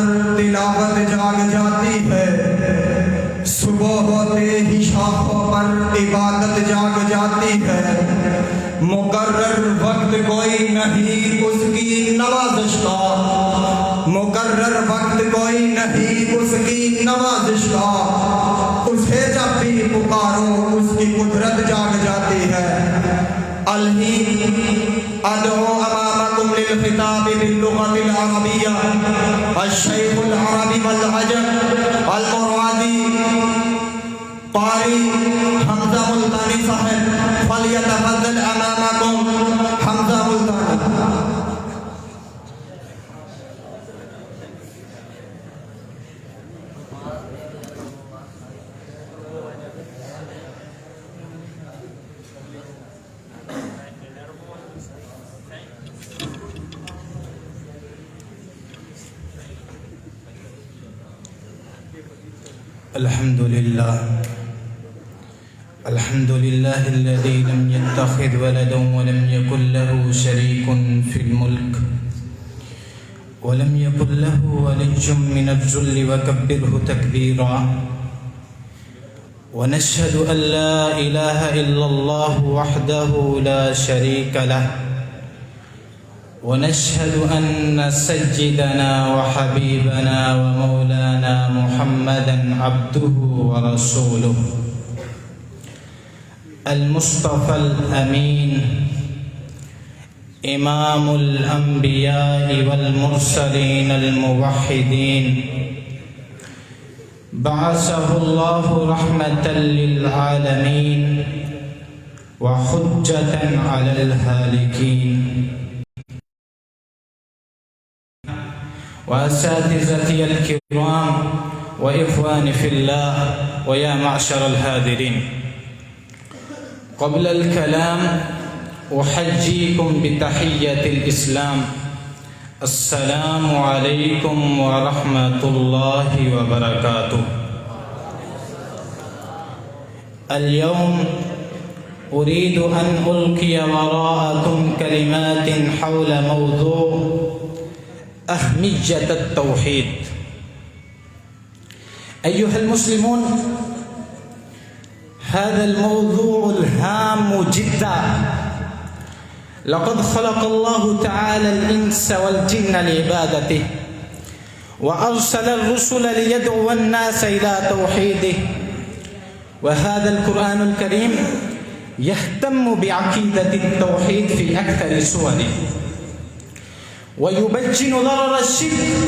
पर तिलावत जाग जाती है, सुबह होते ही शाखों पर इबादत जाग जाती है। मुकर्रर वक्त कोई नहीं उसकी नवाज़िश का, मुकर्रर वक्त कोई नहीं उसकी नवाज़िश का। उसे जब भी पुकारो उसकी कुदरत जाग जाती है। अलही अदो अमामकुम लिल खिताब बिल लुगतिल अरबिय्या अश-शैखुल अरबी वल अजम अल मुरादी कारी हमजा मुल्तानी साहब फलियतफद्दल अमामकुम हमजा मुल्तानी। अल्हम्दुलिल्लाह الذي لم يتخذ ولدا ولم يكن له شريك في الملك ولم يكن له ولي من الذل وكبره تكبيرا. ونشهد أن لا إله إلا الله وحده لا شريك له. ونشهد أن سيدنا وحبيبنا ومولانا محمدا عبده ورسوله المصطفى الأمين إمام الأنبياء والمرسلين الموحدين، بعثه الله رحمة للعالمين وحجة على الهالكين. وأساتذتي الكرام وإخواني في الله ويا معشر الحاضرين، قبل الكلام أحييكم بتحية الإسلام. السلام عليكم ورحمة الله وبركاته. اليوم أريد أن ألقي وراءكم كلمات حول موضوع أهمية التوحيد. أيها المسلمون، هذا الموضوع الهام جدا. لقد خلق الله تعالى الإنس والجن لعبادته، وأرسل الرسل ليدعو الناس إلى توحيده. وهذا القرآن الكريم يهتم بعقيدة التوحيد في أكثر سوره، ويبين ضرر الشرك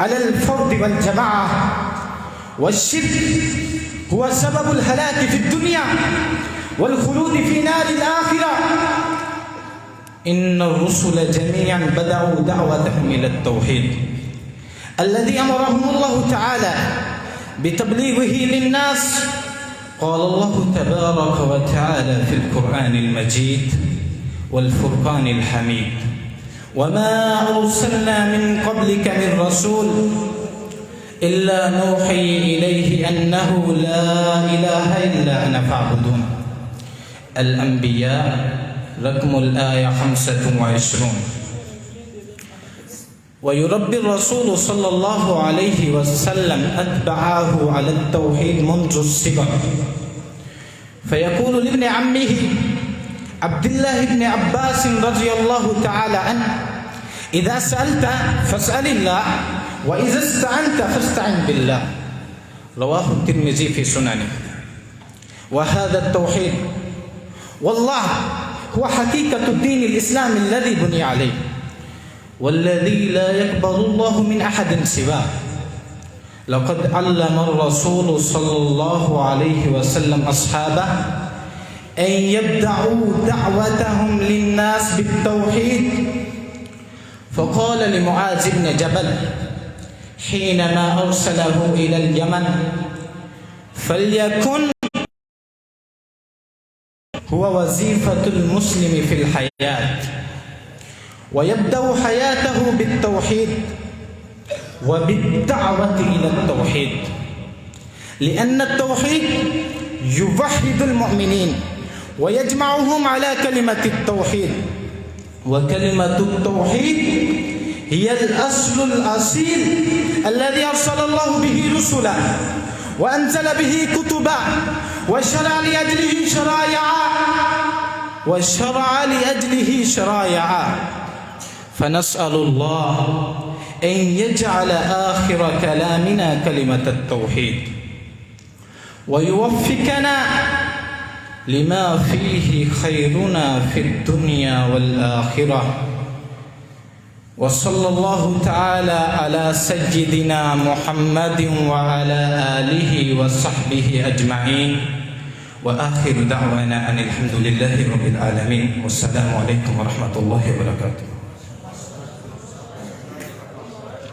على الفرد والجماعة. والشرك هو سبب الهلاك في الدنيا والخلود في نار الآخرة. إن الرسل جميعا بدأوا دعوتهم إلى التوحيد الذي أمرهم الله تعالى بتبليغه للناس. قال الله تبارك وتعالى في القرآن المجيد والفرقان الحميد: وما أرسلنا من قبلك من رسول إلا نوحي إليه أنه لا إله إلا أنا فاعبدون. الأنبياء رقم الآية 25. ويربي الرسول صلى الله عليه وسلم أتباعه على التوحيد منذ الصغر، فيقول لابن عمه عبد الله بن عباس رضي الله تعالى عنه: إذا سألت فاسأل الله، وإذا استعنت فاستعن بالله. رواه الترمذي في سننه. وهذا التوحيد والله هو حقيقة الدين الإسلامي الذي بني عليه، والذي لا يقبل الله من أحد سواه. لقد علم الرسول صلى الله عليه وسلم أصحابه أن يبدأوا دعوتهم للناس بالتوحيد. فقال لمعاذ بن جبل حينما أرسله إلى اليمن: فليكن هو وظيفة المسلم في الحياة، ويبدأ حياته بالتوحيد وبالدعوة إلى التوحيد، لأن التوحيد يوحد المؤمنين ويجمعهم على كلمة التوحيد. وكلمة التوحيد هي الأصل الأصيل الذي أرسل الله به رسلا وأنزل به كتبا وشرع لأجله شرائعا فنسأل الله أن يجعل آخر كلامنا كلمة التوحيد ويوفقنا لما فيه خيرنا في الدنيا والآخرة وصلى الله تعالى على سيدنا محمد وعلى آله وصحبه أجمعين وآخر دعوانا أن الحمد لله رب العالمين والسلام عليكم ورحمة الله وبركاته.